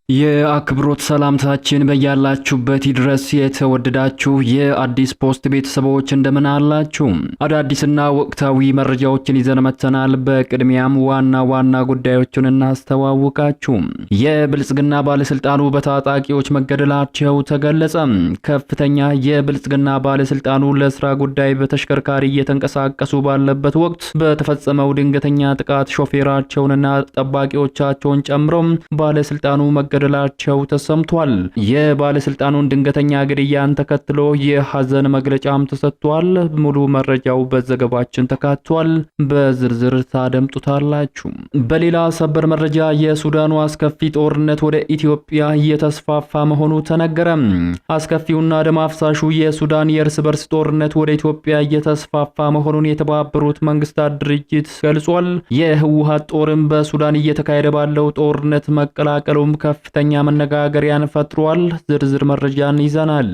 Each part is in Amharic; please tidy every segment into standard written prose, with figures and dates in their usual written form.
የአክብሮት ሰላምታችን በያላችሁበት ይድረስ። የተወደዳችሁ የአዲስ ፖስት ቤተሰቦች እንደምን አላችሁ? አዳዲስና ወቅታዊ መረጃዎችን ይዘን መጥተናል። በቅድሚያም ዋና ዋና ጉዳዮችን እናስተዋውቃችሁ። የብልጽግና ባለስልጣኑ በታጣቂዎች መገደላቸው ተገለጸ። ከፍተኛ የብልጽግና ባለስልጣኑ ለስራ ጉዳይ በተሽከርካሪ እየተንቀሳቀሱ ባለበት ወቅት በተፈጸመው ድንገተኛ ጥቃት ሾፌራቸውንና ጠባቂዎቻቸውን ጨምሮ ባለስልጣኑ መገደላቸው ተሰምቷል። የባለስልጣኑን ድንገተኛ ግድያን ተከትሎ የሐዘን መግለጫም ተሰጥቷል። ሙሉ መረጃው በዘገባችን ተካቷል። በዝርዝር ታደምጡታላችሁ። በሌላ ሰበር መረጃ የሱዳኑ አስከፊ ጦርነት ወደ ኢትዮጵያ እየተስፋፋ መሆኑ ተነገረ። አስከፊውና ደም አፍሳሹ የሱዳን የእርስ በርስ ጦርነት ወደ ኢትዮጵያ እየተስፋፋ መሆኑን የተባበሩት መንግስታት ድርጅት ገልጿል። የህወሓት ጦርም በሱዳን እየተካሄደ ባለው ጦርነት መቀላቀሉም ከፍተኛ መነጋገሪያን ፈጥሯል። ዝርዝር መረጃን ይዘናል።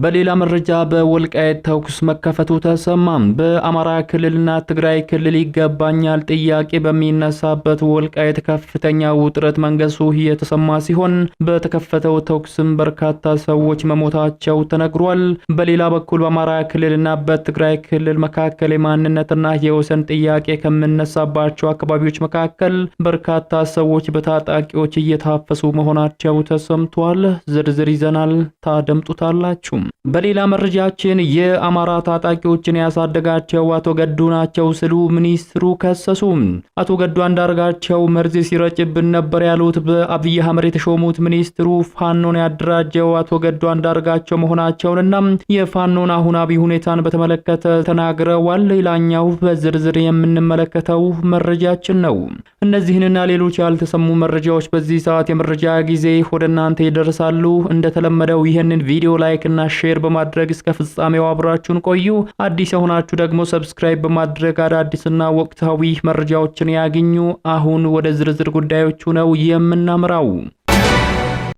በሌላ መረጃ በወልቃይት ተኩስ መከፈቱ ተሰማ። በአማራ ክልልና ትግራይ ክልል ይገባኛል ጥያቄ በሚነሳበት ወልቃይት ከፍተኛ ውጥረት መንገሱ የተሰማ ሲሆን በተከፈተው ተኩስም በርካታ ሰዎች መሞታቸው ተነግሯል። በሌላ በኩል በአማራ ክልልና በትግራይ ክልል መካከል የማንነትና የወሰን ጥያቄ ከሚነሳባቸው አካባቢዎች መካከል በርካታ ሰዎች በታጣቂዎች እየታፈሱ መሆናቸው ተሰምቷል። ዝርዝር ይዘናል፣ ታደምጡታላችሁ። በሌላ መረጃችን የአማራ ታጣቂዎችን ያሳደጋቸው አቶ ገዱ ናቸው ሲሉ ሚኒስትሩ ከሰሱ። አቶ ገዱ አንዳርጋቸው መርዝ ሲረጭብን ነበር ያሉት በአብይ አህመድ የተሾሙት ሚኒስትሩ ፋኖን ያደራጀው አቶ ገዱ አንዳርጋቸው መሆናቸውንና የፋኖን አሁናዊ ሁኔታን በተመለከተ ተናግረዋል። ሌላኛው በዝርዝር የምንመለከተው መረጃችን ነው። እነዚህንና ሌሎች ያልተሰሙ መረጃዎች በዚህ ሰዓት የመረጃ ጊዜ ወደ እናንተ ይደርሳሉ። እንደተለመደው ይህንን ቪዲዮ ላይክ እና ሼር በማድረግ እስከ ፍጻሜው አብራችሁን ቆዩ። አዲስ የሆናችሁ ደግሞ ሰብስክራይብ በማድረግ አዳዲስና ወቅታዊ መረጃዎችን ያግኙ። አሁን ወደ ዝርዝር ጉዳዮቹ ነው የምናምራው።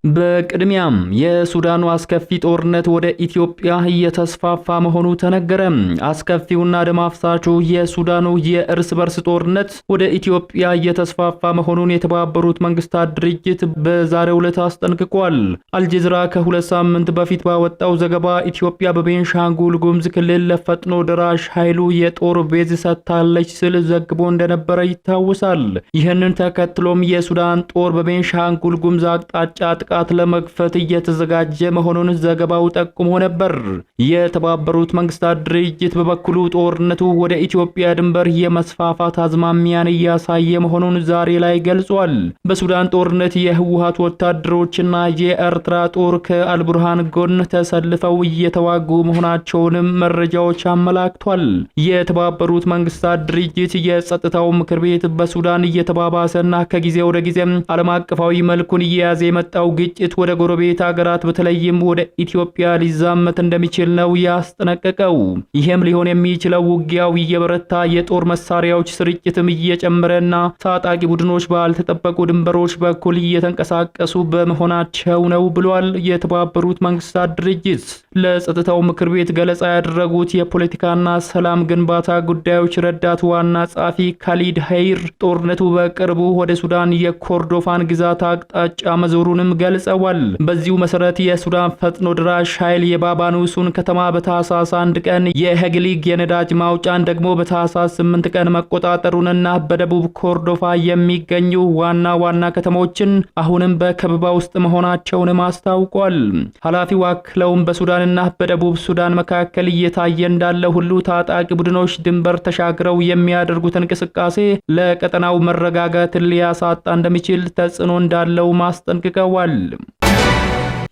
በቅድሚያም የሱዳኑ አስከፊ ጦርነት ወደ ኢትዮጵያ እየተስፋፋ መሆኑ ተነገረ። አስከፊውና ደም አፍሳሹ የሱዳኑ የእርስ በርስ ጦርነት ወደ ኢትዮጵያ እየተስፋፋ መሆኑን የተባበሩት መንግስታት ድርጅት በዛሬው ዕለት አስጠንቅቋል። አልጀዚራ ከሁለት ሳምንት በፊት ባወጣው ዘገባ ኢትዮጵያ በቤንሻንጉል ጉሙዝ ክልል ለፈጥኖ ደራሽ ኃይሉ የጦር ቤዝ ሰጥታለች ሲል ዘግቦ እንደነበረ ይታወሳል። ይህንን ተከትሎም የሱዳን ጦር በቤንሻንጉል ጉሙዝ አቅጣጫ ጥቃት ለመክፈት እየተዘጋጀ መሆኑን ዘገባው ጠቁሞ ነበር። የተባበሩት መንግስታት ድርጅት በበኩሉ ጦርነቱ ወደ ኢትዮጵያ ድንበር የመስፋፋት አዝማሚያን እያሳየ መሆኑን ዛሬ ላይ ገልጿል። በሱዳን ጦርነት የህወሓት ወታደሮችና የኤርትራ ጦር ከአልቡርሃን ጎን ተሰልፈው እየተዋጉ መሆናቸውንም መረጃዎች አመላክቷል። የተባበሩት መንግስታት ድርጅት የጸጥታው ምክር ቤት በሱዳን እየተባባሰና ከጊዜ ወደ ጊዜ ዓለም አቀፋዊ መልኩን እየያዘ የመጣው ግጭት ወደ ጎረቤት ሀገራት በተለይም ወደ ኢትዮጵያ ሊዛመት እንደሚችል ነው ያስጠነቀቀው። ይሄም ሊሆን የሚችለው ውጊያው እየበረታ የጦር መሳሪያዎች ስርጭትም እየጨመረና ታጣቂ ቡድኖች ባልተጠበቁ ድንበሮች በኩል እየተንቀሳቀሱ በመሆናቸው ነው ብሏል። የተባበሩት መንግስታት ድርጅት ለጸጥታው ምክር ቤት ገለጻ ያደረጉት የፖለቲካና ሰላም ግንባታ ጉዳዮች ረዳት ዋና ጸሐፊ ካሊድ ሀይር ጦርነቱ በቅርቡ ወደ ሱዳን የኮርዶፋን ግዛት አቅጣጫ መዞሩንም ገልጸዋል። በዚሁ መሰረት የሱዳን ፈጥኖ ድራሽ ኃይል የባባኑሱን ከተማ በታህሳስ 1 ቀን የሄግሊግ የነዳጅ ማውጫን ደግሞ በታህሳስ 8 ቀን መቆጣጠሩንና በደቡብ ኮርዶፋ የሚገኙ ዋና ዋና ከተሞችን አሁንም በከበባ ውስጥ መሆናቸውንም አስታውቋል። ኃላፊው አክለውም በሱዳንና በደቡብ ሱዳን መካከል እየታየ እንዳለ ሁሉ ታጣቂ ቡድኖች ድንበር ተሻግረው የሚያደርጉት እንቅስቃሴ ለቀጠናው መረጋጋትን ሊያሳጣ እንደሚችል ተጽዕኖ እንዳለው ማስጠንቅቀዋል።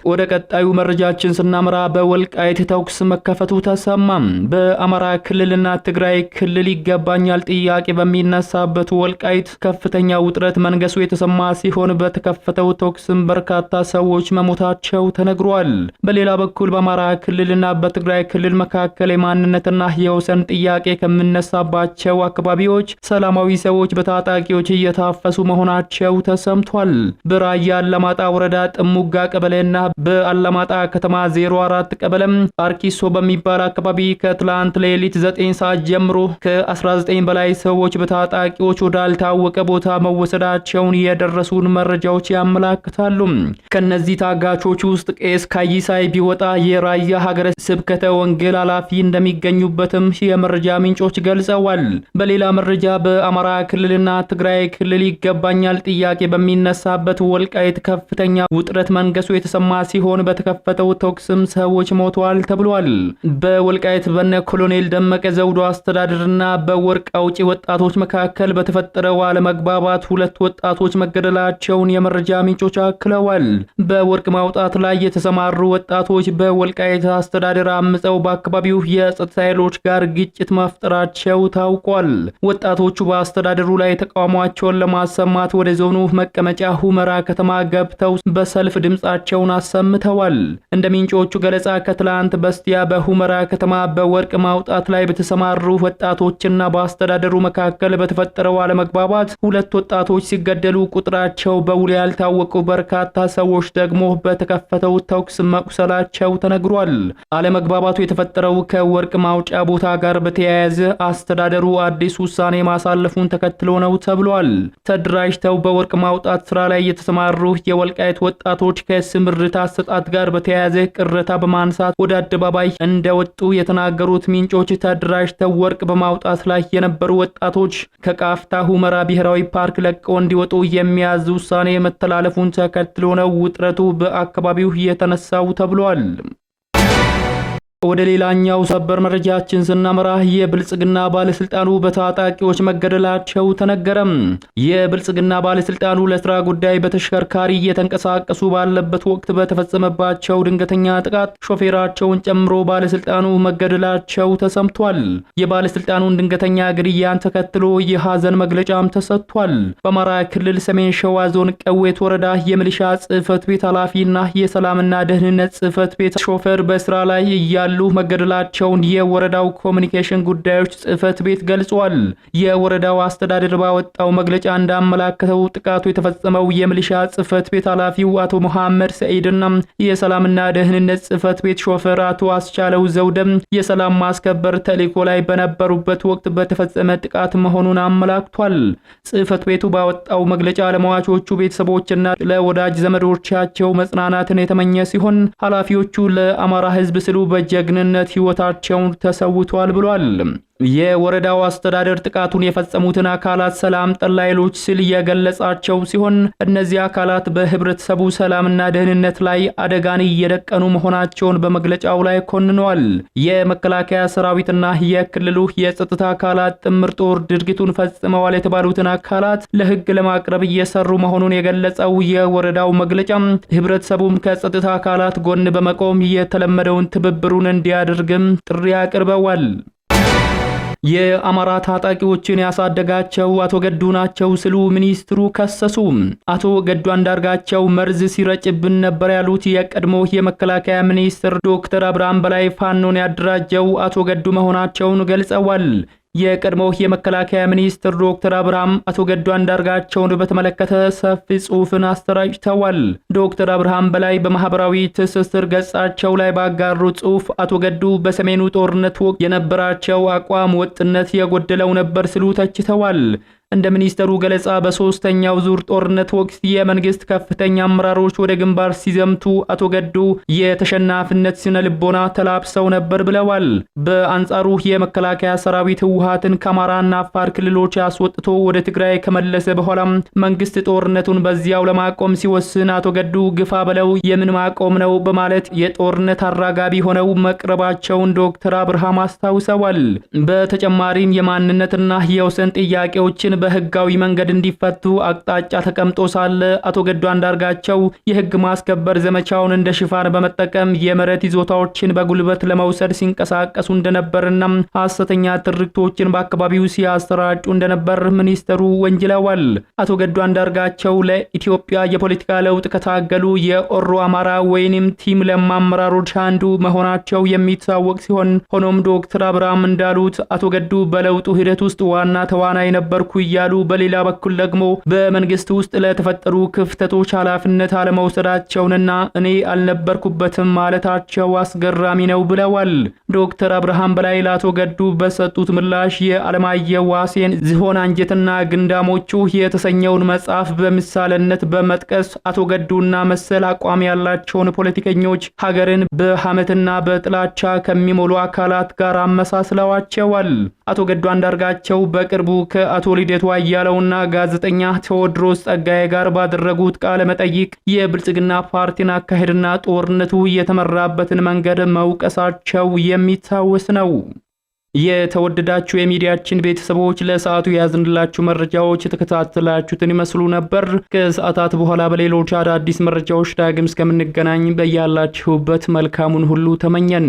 ወደ ቀጣዩ መረጃችን ስናመራ በወልቃይት ተኩስ መከፈቱ ተሰማ። በአማራ ክልልና ትግራይ ክልል ይገባኛል ጥያቄ በሚነሳበት ወልቃይት ከፍተኛ ውጥረት መንገሱ የተሰማ ሲሆን በተከፈተው ተኩስም በርካታ ሰዎች መሞታቸው ተነግሯል። በሌላ በኩል በአማራ ክልልና በትግራይ ክልል መካከል የማንነትና የወሰን ጥያቄ ከሚነሳባቸው አካባቢዎች ሰላማዊ ሰዎች በታጣቂዎች እየታፈሱ መሆናቸው ተሰምቷል። በራያ አላማጣ ወረዳ ጥሙጋ ቀበሌና በአላማጣ ከተማ 04 ቀበሌም አርኪሶ በሚባል አካባቢ ከትላንት ሌሊት 9 ሰዓት ጀምሮ ከ19 በላይ ሰዎች በታጣቂዎች ወዳልታወቀ ቦታ መወሰዳቸውን የደረሱን መረጃዎች ያመላክታሉ። ከነዚህ ታጋቾች ውስጥ ቄስ ካይሳይ ቢወጣ የራያ ሀገረ ስብከተ ወንጌል ኃላፊ እንደሚገኙበትም የመረጃ ምንጮች ገልጸዋል። በሌላ መረጃ በአማራ ክልልና ትግራይ ክልል ይገባኛል ጥያቄ በሚነሳበት ወልቃይት ከፍተኛ ውጥረት መንገሱ የተሰማ ሲሆን በተከፈተው ተኩስም ሰዎች ሞተዋል ተብሏል። በወልቃይት በነ ኮሎኔል ደመቀ ዘውዱ አስተዳደርና በወርቅ አውጪ ወጣቶች መካከል በተፈጠረው አለመግባባት 2 ወጣቶች መገደላቸውን የመረጃ ምንጮች አክለዋል። በወርቅ ማውጣት ላይ የተሰማሩ ወጣቶች በወልቃይት አስተዳደር አምፀው በአካባቢው የጸጥታ ኃይሎች ጋር ግጭት መፍጠራቸው ታውቋል። ወጣቶቹ በአስተዳደሩ ላይ ተቃውሟቸውን ለማሰማት ወደ ዞኑ መቀመጫ ሁመራ ከተማ ገብተው በሰልፍ ድምጻቸውን አሰምተዋል። እንደ ምንጮቹ ገለጻ ከትላንት በስቲያ በሁመራ ከተማ በወርቅ ማውጣት ላይ በተሰማሩ ወጣቶችና በአስተዳደሩ መካከል በተፈጠረው አለመግባባት 2 ወጣቶች ሲገደሉ ቁጥራቸው በውል ያልታወቁ በርካታ ሰዎች ደግሞ በተከፈተው ተኩስ መቁሰላቸው ተነግሯል። አለመግባባቱ የተፈጠረው ከወርቅ ማውጫ ቦታ ጋር በተያያዘ አስተዳደሩ አዲስ ውሳኔ ማሳለፉን ተከትሎ ነው ተብሏል። ተደራጅተው በወርቅ ማውጣት ስራ ላይ የተሰማሩ የወልቃይት ወጣቶች ከስምርት አሰጣጥ ጋር በተያያዘ ቅሬታ በማንሳት ወደ አደባባይ እንደወጡ የተናገሩት ምንጮች ተደራጅተው ወርቅ በማውጣት ላይ የነበሩ ወጣቶች ከቃፍታ ሁመራ ብሔራዊ ፓርክ ለቀው እንዲወጡ የሚያዝ ውሳኔ መተላለፉን ተከትሎ ነው ውጥረቱ በአካባቢው የተነሳው ተብሏል። ወደ ሌላኛው ሰበር መረጃችን ስናመራ የብልጽግና ባለስልጣኑ በታጣቂዎች መገደላቸው ተነገረም። የብልጽግና ባለስልጣኑ ለስራ ጉዳይ በተሽከርካሪ እየተንቀሳቀሱ ባለበት ወቅት በተፈጸመባቸው ድንገተኛ ጥቃት ሾፌራቸውን ጨምሮ ባለስልጣኑ መገደላቸው ተሰምቷል። የባለስልጣኑን ድንገተኛ ግድያን ተከትሎ የሐዘን መግለጫም ተሰጥቷል። በአማራ ክልል ሰሜን ሸዋ ዞን ቀዌት ወረዳ የሚሊሻ ጽህፈት ቤት ኃላፊና የሰላምና ደህንነት ጽህፈት ቤት ሾፌር በስራ ላይ እያሉ መገደላቸውን የወረዳው ኮሙኒኬሽን ጉዳዮች ጽህፈት ቤት ገልጿል። የወረዳው አስተዳደር ባወጣው መግለጫ እንዳመላከተው ጥቃቱ የተፈጸመው የሚሊሻ ጽህፈት ቤት ኃላፊው አቶ መሐመድ ሰዒድና የሰላምና ደህንነት ጽህፈት ቤት ሾፌር አቶ አስቻለው ዘውደም የሰላም ማስከበር ተልዕኮ ላይ በነበሩበት ወቅት በተፈጸመ ጥቃት መሆኑን አመላክቷል። ጽህፈት ቤቱ ባወጣው መግለጫ ለሟቾቹ ቤተሰቦችና ለወዳጅ ዘመዶቻቸው መጽናናትን የተመኘ ሲሆን ኃላፊዎቹ ለአማራ ህዝብ ስሉ በጀግንነት ህይወታቸውን ተሰውቷል ብሏል። የወረዳው አስተዳደር ጥቃቱን የፈጸሙትን አካላት ሰላም ጠላይሎች ሲል የገለጻቸው ሲሆን እነዚህ አካላት በህብረተሰቡ ሰላምና ደህንነት ላይ አደጋን እየደቀኑ መሆናቸውን በመግለጫው ላይ ኮንነዋል። የመከላከያ ሰራዊትና የክልሉ የጸጥታ አካላት ጥምር ጦር ድርጊቱን ፈጽመዋል የተባሉትን አካላት ለህግ ለማቅረብ እየሰሩ መሆኑን የገለጸው የወረዳው መግለጫ ህብረተሰቡም ከጸጥታ አካላት ጎን በመቆም የተለመደውን ትብብሩን እንዲያደርግም ጥሪ አቅርበዋል። የአማራ ታጣቂዎችን ያሳደጋቸው አቶ ገዱ ናቸው ሲሉ ሚኒስትሩ ከሰሱ። አቶ ገዱ አንዳርጋቸው መርዝ ሲረጭብን ነበር ያሉት የቀድሞ የመከላከያ ሚኒስትር ዶክተር አብርሃም በላይ ፋኖን ያደራጀው አቶ ገዱ መሆናቸውን ገልጸዋል። የቀድሞው የመከላከያ ሚኒስትር ዶክተር አብርሃም አቶ ገዱ አንዳርጋቸውን በተመለከተ ሰፊ ጽሑፍን አስተላልፈዋል። ዶክተር አብርሃም በላይ በማህበራዊ ትስስር ገጻቸው ላይ ባጋሩ ጽሑፍ አቶ ገዱ በሰሜኑ ጦርነት ወቅት የነበራቸው አቋም ወጥነት የጎደለው ነበር ሲሉ ተችተዋል። እንደ ሚኒስተሩ ገለጻ በሶስተኛው ዙር ጦርነት ወቅት የመንግስት ከፍተኛ አመራሮች ወደ ግንባር ሲዘምቱ አቶ ገዱ የተሸናፊነት ስነ ልቦና ተላብሰው ነበር ብለዋል። በአንጻሩ የመከላከያ ሰራዊት ህወሓትን ከአማራና አፋር ክልሎች አስወጥቶ ወደ ትግራይ ከመለሰ በኋላ መንግስት ጦርነቱን በዚያው ለማቆም ሲወስን አቶ ገዱ ግፋ በለው የምን ማቆም ነው በማለት የጦርነት አራጋቢ ሆነው መቅረባቸውን ዶክተር አብርሃም አስታውሰዋል። በተጨማሪም የማንነትና የወሰን ጥያቄዎችን በህጋዊ መንገድ እንዲፈቱ አቅጣጫ ተቀምጦ ሳለ አቶ ገዱ አንዳርጋቸው የህግ ማስከበር ዘመቻውን እንደ ሽፋን በመጠቀም የመሬት ይዞታዎችን በጉልበት ለመውሰድ ሲንቀሳቀሱ እንደነበርና ሐሰተኛ ትርክቶችን በአካባቢው ሲያሰራጩ እንደነበር ሚኒስተሩ ወንጅለዋል። አቶ ገዱ አንዳርጋቸው ለኢትዮጵያ የፖለቲካ ለውጥ ከታገሉ የኦሮ አማራ ወይንም ቲም ለማ አመራሮች አንዱ መሆናቸው የሚታወቅ ሲሆን ሆኖም ዶክተር አብርሃም እንዳሉት አቶ ገዱ በለውጡ ሂደት ውስጥ ዋና ተዋናይ ነበርኩ እያሉ በሌላ በኩል ደግሞ በመንግስት ውስጥ ለተፈጠሩ ክፍተቶች ኃላፊነት አለመውሰዳቸውንና እኔ አልነበርኩበትም ማለታቸው አስገራሚ ነው ብለዋል። ዶክተር አብርሃም በላይ ለአቶ ገዱ በሰጡት ምላሽ የዓለማየሁ ዋሴን ዝሆን አንጀትና ግንዳሞቹ የተሰኘውን መጽሐፍ በምሳሌነት በመጥቀስ አቶ ገዱና መሰል አቋም ያላቸውን ፖለቲከኞች ሀገርን በሐሜትና በጥላቻ ከሚሞሉ አካላት ጋር አመሳስለዋቸዋል። አቶ ገዱ አንዳርጋቸው በቅርቡ ከአቶ ልደቱ አያለውና ጋዜጠኛ ቴዎድሮስ ጸጋዬ ጋር ባደረጉት ቃለ መጠይቅ የብልጽግና ፓርቲን አካሄድና ጦርነቱ የተመራበትን መንገድ መውቀሳቸው የሚታወስ ነው። የተወደዳችሁ የሚዲያችን ቤተሰቦች ለሰዓቱ ያዝንላችሁ መረጃዎች የተከታተላችሁትን ይመስሉ ነበር። ከሰዓታት በኋላ በሌሎች አዳዲስ መረጃዎች ዳግም እስከምንገናኝ በያላችሁበት መልካሙን ሁሉ ተመኘን።